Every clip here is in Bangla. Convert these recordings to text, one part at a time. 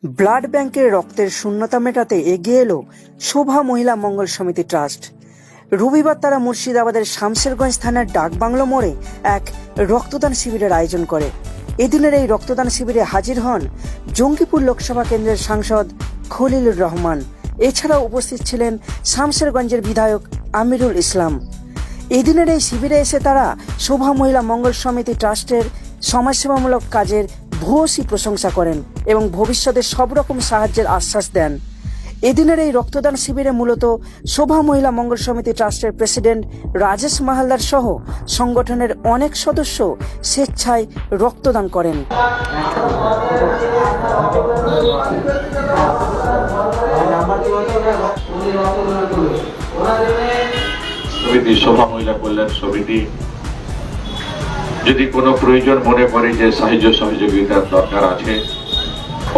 ব্লাড ব্যাংকের রক্তের শূন্যতা মেটাতে এগিয়ে এলো শোভা মহিলা মঙ্গল সমিতি ট্রাস্ট। রবিবার তারা মুর্শিদাবাদের শামশেরগঞ্জ থানার ডাকবাংলো মোড়ে এক রক্তদান শিবিরের আয়োজন করে। এদিনের এই রক্তদান শিবিরে হাজির হন জঙ্গিপুর লোকসভা কেন্দ্রের সাংসদ খলিলুর রহমান। এছাড়াও উপস্থিত ছিলেন শামশেরগঞ্জের বিধায়ক আমিরুল ইসলাম। এদিনের এই শিবিরে এসে তারা শোভা মহিলা মঙ্গল সমিতি ট্রাস্টের সমাজসেবামূলক কাজের ভূয়সী প্রশংসা করেন এবং ভবিষ্যতে সব রকম সাহায্যের আশ্বাস দেন। এদিনের এই রক্তদান শিবিরে মূলত শোভা মহিলা মঙ্গল সমিতি ট্রাস্টের প্রেসিডেন্ট রাজেশ মাহালদার সহ সংগঠনের অনেক সদস্য স্বেচ্ছায় রক্তদান করেন। শোভা মহিলা কল্যাণ সমিতি যদি কোনো প্রয়োজন মনে করে যে সাহায্য সহযোগিতার দরকার আছে,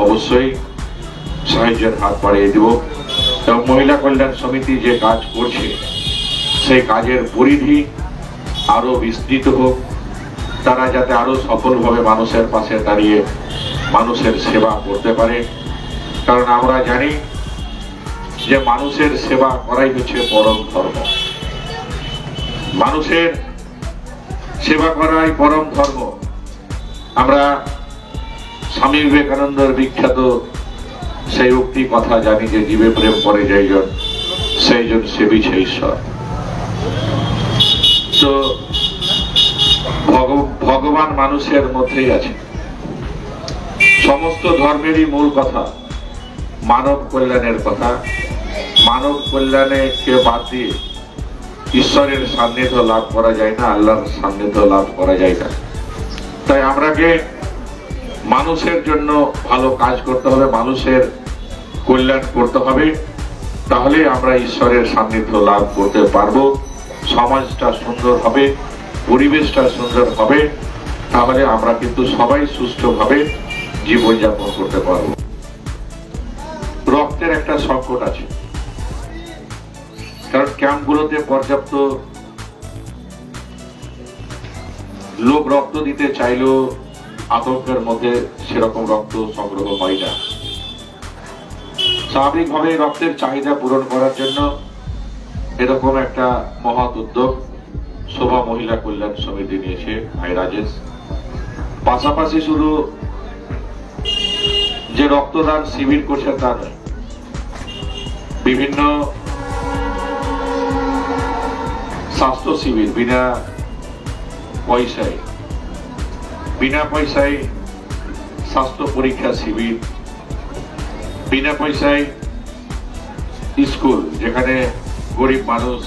অবশ্যই সাহায্যের হাত বাড়িয়ে দেব। এবং মহিলা কল্যাণ সমিতি যে কাজ করছে সেই কাজের পরিধি আরো বিস্তৃত হোক, তারা যাতে আরো সফলভাবে মানুষের পাশে দাঁড়িয়ে মানুষের সেবা করতে পারে। কারণ আমরা জানি যে মানুষের সেবা করাই হচ্ছে পরম ধর্ম, মানুষের সেবা করাই পরম ধর্ম। আমরা স্বামী বিবেকানন্দের বিখ্যাত সেই উক্তি কথা জানি যে জীবে প্রেম করে যাইজন সেইজন সেবিছে ঈশ্বর। তো ভগবান মানুষের মধ্যেই আছে। সমস্ত ধর্মেরই মূল কথা মানব কল্যাণের কথা। মানব কল্যাণে কে বাদ দিয়ে ঈশ্বরের সান্নিধ্য লাভ করা যায় না, আল্লাহর সান্নিধ্য লাভ করা যায় না। তাই আমরাকে মানুষের জন্য ভালো কাজ করতে হবে, মানুষের কল্যাণ করতে হবে, তাহলে আমরা ঈশ্বরের সান্নিধ্য লাভ করতে পারবো। সমাজটা সুন্দর হবে, পরিবেশটা সুন্দর হবে, তাহলে আমরা কিন্তু সবাই সুষ্ঠুভাবে জীবনযাপন করতে পারবো। রক্তের একটা সংকট আছে, কারণ ক্যাম্পগুলোতে পর্যাপ্ত লোক রক্ত দিতে চাইলেও আতঙ্কের মধ্যে সেরকম রক্ত সংগ্রহ হয় না। স্বাভাবিকভাবে রক্তের চাহিদা পূরণ করার জন্য এরকম একটা মহৎ উদ্যোগ শোভা মহিলা কল্যাণ সমিতি নিয়েছে ভাই রাজেশ। পাশাপাশি শুধু যে রক্তদান শিবির করছে তা নয়, বিভিন্ন স্বাস্থ্য শিবির বিনা পয়সায় স্বাস্থ্য পরীক্ষা শিবির, বিনা পয়সায় স্কুল, যেখানে গরিব মানুষ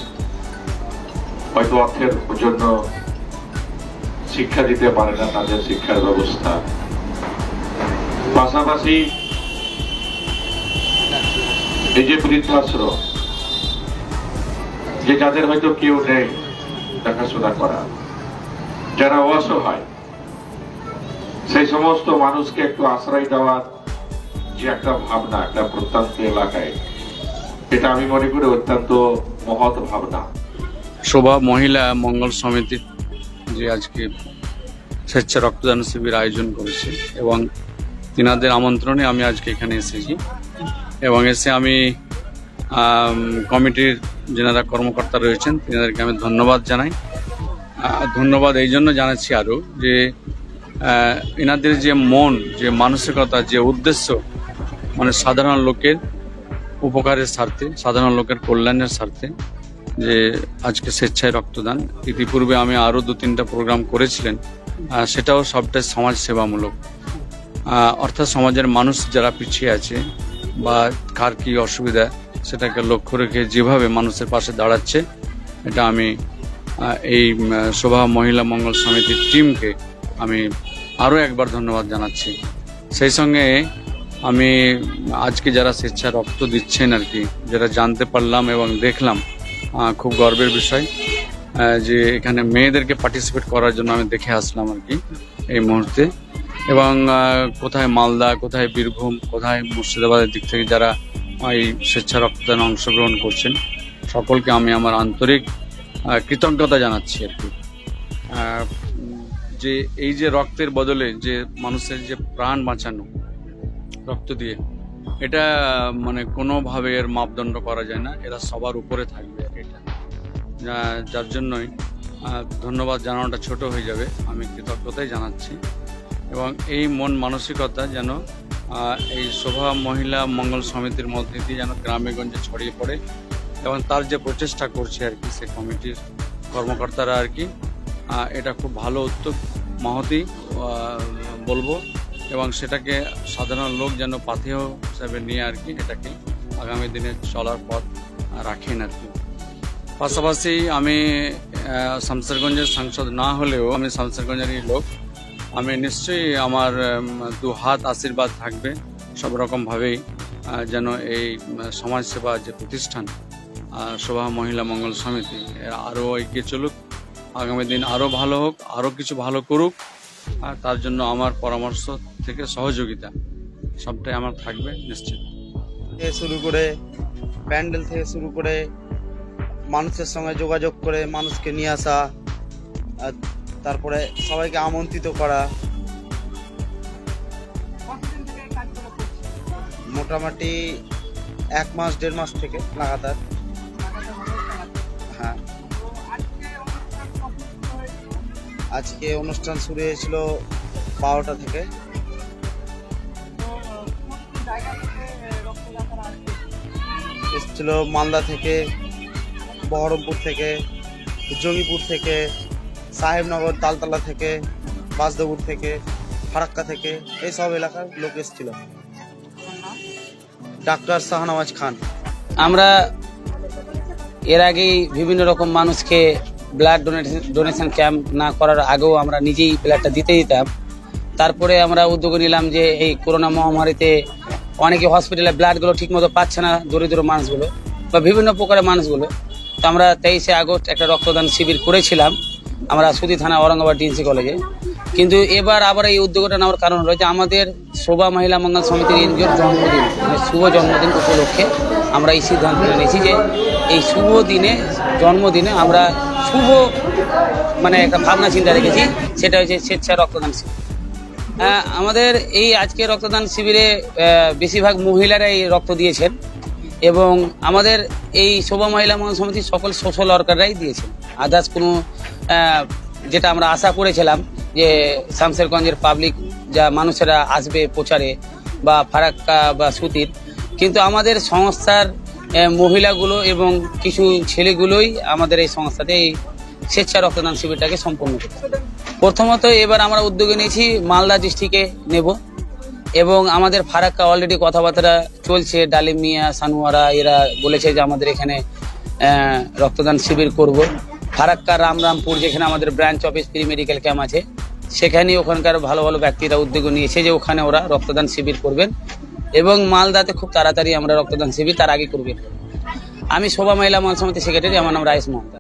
হয়তো অর্থের জন্য শিক্ষা দিতে পারে না, তাদের শিক্ষার ব্যবস্থা। পাশাপাশি এই যে বৃদ্ধাশ্রম, যে যাদের হয়তো কেউ নেই দেখাশোনা করা, যারা অসহায়, সেই সমস্ত মানুষকে একটু আশ্রয় দেওয়ার যে একটা ভাবনা, একটা প্রত্যন্ত এলাকায়, এটা আমি মনে করি অত্যন্ত মহৎ ভাবনা। শোভা মহিলা মঙ্গল সমিতি যে আজকে স্বেচ্ছা রক্তদান শিবির আয়োজন করেছে এবং তিনাদের আমন্ত্রণে আমি আজকে এখানে এসেছি এবং এসে আমি কমিটির যেনারা কর্মকর্তা রয়েছেন তিনাদেরকে আমি ধন্যবাদ জানাই। ধন্যবাদ এই জন্য জানাচ্ছি আরও যে এনাদের যে মন, যে মানসিকতা, যে উদ্দেশ্য, মানে সাধারণ লোকের উপকারের স্বার্থে, সাধারণ লোকের কল্যাণের স্বার্থে যে আজকে স্বেচ্ছায় রক্তদান। ইতিপূর্বে আমি আরও 2-3টা প্রোগ্রাম করেছিলেন, সেটাও সবটাই সমাজ সেবামূলক। অর্থাৎ সমাজের মানুষ যারা পিছিয়ে আছে বা কার কী অসুবিধা সেটাকে লক্ষ্য রেখে যেভাবে মানুষের পাশে দাঁড়াচ্ছে, এটা আমি এই শোভা মহিলা মঙ্গল সমিতির টিমকে আমি আরও একবার ধন্যবাদ জানাচ্ছি। সেই সঙ্গে আমি আজকে যারা স্বেচ্ছা রক্ত দিচ্ছেন আর কি, যেটা জানতে পারলাম এবং দেখলাম, খুব গর্বের বিষয় যে এখানে মেয়েদেরকে পার্টিসিপেট করার জন্য আমি দেখে আসলাম আর কি এই মুহূর্তে। এবং কোথায় মালদা, কোথায় বীরভূম, কোথায় মুর্শিদাবাদের দিক থেকে যারা এই স্বেচ্ছা রক্তদানে অংশগ্রহণ করছেন, সকলকে আমি আমার আন্তরিক কৃতজ্ঞতা জানাচ্ছি আর কি। যে এই যে রক্তের বদলে যে মানুষের যে প্রাণ বাঁচানো, রক্ত দিয়ে, এটা মানে কোনোভাবে এর মাপদণ্ড করা যায় না, এরা সবার উপরে থাকবে এটা। যার জন্যই ধন্যবাদ জানানোটা ছোট হয়ে যাবে, আমি কৃতজ্ঞতাই জানাচ্ছি। এবং এই মন মানসিকতা যেন এই শোভা মহিলা মঙ্গল সমিতির মধ্যে দিয়ে যেন গ্রামে গঞ্জে ছড়িয়ে পড়ে, এবং তার যে প্রচেষ্টা করছে আর কি সে কমিটির কর্মকর্তারা আর কি, এটা খুব ভালো উদ্যোগ, মহতি বলবো। এবং সেটাকে সাধারণ লোক যেন পাথেয় হিসাবে নিয়ে আর কি এটাকে আগামী দিনে চলার পথ রাখেন আর কি। পাশাপাশি আমি শামসেরগঞ্জের সাংসদ না হলেও আমি শামসেরগঞ্জেরই লোক, আমি নিশ্চয়ই আমার দু হাত আশীর্বাদ থাকবে সব রকমভাবেই যেন এই সমাজসেবা যে প্রতিষ্ঠান শোভা মহিলা মঙ্গল সমিতি আরও এগিয়ে চলুক, আগামী দিন আরও ভালো হোক, আরও কিছু ভালো করুক। আর তার জন্য আমার পরামর্শ থেকে সহযোগিতা সবটাই আমার থাকবে নিশ্চিত। শুরু করে প্যান্ডেল থেকে শুরু করে মানুষের সঙ্গে যোগাযোগ করে মানুষকে নিয়ে আসা, আর তারপরে সবাইকে আমন্ত্রিত করা, মোটামুটি 1 মাস 1.5 মাস থেকে লাগাতার। হ্যাঁ, আজকে অনুষ্ঠান শুরু হয়েছিল 12টা থেকে। এসেছিল মালদা থেকে, বহরমপুর থেকে, জঙ্গিপুর থেকে, সাহেবনগর তালতলা থেকে, বাসদেপুর থেকে, ফারাক্কা থেকে, এই সব এলাকার লোক এসেছিল। ডাক্তার শাহনওয়াজ খান। আমরা এর আগেই বিভিন্ন রকম মানুষকে ব্লাড ডোনেশন ক্যাম্প না করার আগেও আমরা নিজেই ব্লাডটা দিতে দিতাম। তারপরে আমরা উদ্যোগ নিলাম যে এই করোনা মহামারীতে অনেকে হসপিটালে ব্লাডগুলো ঠিকমতো পাচ্ছে না, দরিদ্র মানুষগুলো বা বিভিন্ন প্রকারের মানুষগুলো। তো আমরা 23শে আগস্ট একটা রক্তদান শিবির করেছিলাম আমরা সুধি থানা ঔরঙ্গাবাদ ডিএনসি কলেজে। কিন্তু এবার আবার এই উদ্যোগটা নেওয়ার কারণ হলো যে আমাদের শোভা মহিলা মঙ্গল সমিতির এনজিওর জন্মদিন, মানে শুভ জন্মদিন উপলক্ষে আমরা এই সিদ্ধান্ত নিয়েছি যে এই শুভ দিনে জন্মদিনে আমরা শুভ মানে একটা ভাবনা চিন্তা রেখেছি, সেটা হচ্ছে স্বেচ্ছা রক্তদান শিবির। আমাদের এই আজকে রক্তদান শিবিরে বেশিরভাগ মহিলারাই রক্ত দিয়েছেন, এবং আমাদের এই শোভা মহিলা মঙ্গল সমিতির সকল সোশ্যাল ওয়ার্কাররাই দিয়েছেন। আদার্স কোনো যেটা আমরা আশা করেছিলাম যে শামসেরগঞ্জের পাবলিক যা মানুষেরা আসবে প্রচারে বা ফারাক্কা বা সুতির, কিন্তু আমাদের সংস্থার মহিলাগুলো এবং কিছু ছেলেগুলোই আমাদের এই সংস্থাতে এই স্বেচ্ছা রক্তদান শিবিরটাকে সম্পন্ন করছে। প্রথমত এবার আমরা উদ্যোগে নিয়েছি মালদা ডিস্ট্রিক্টে নেব, এবং আমাদের ফারাক্কা অলরেডি কথাবার্তা চলছে। ডালিম মিয়া, সানুয়ারা এরা বলেছে যে আমাদের এখানে রক্তদান শিবির করব। ফারাক্কা রামরামপুর যেখানে আমাদের branch office pre medical camp আছে, সেখানে ওখানকার ভালো ভালো ব্যক্তিরা উদ্যোগ নিয়েছে যে ওখানে ওরা রক্তদান শিবির করবেন, এবং মালদাতে খুব তাড়াতাড়ি আমরা রক্তদান শিবির তার আগে করবেন। আমি শোভা মহিলা মঙ্গল সমিতি সেক্রেটারি, আমার নাম রাইস মোহাম্মদ।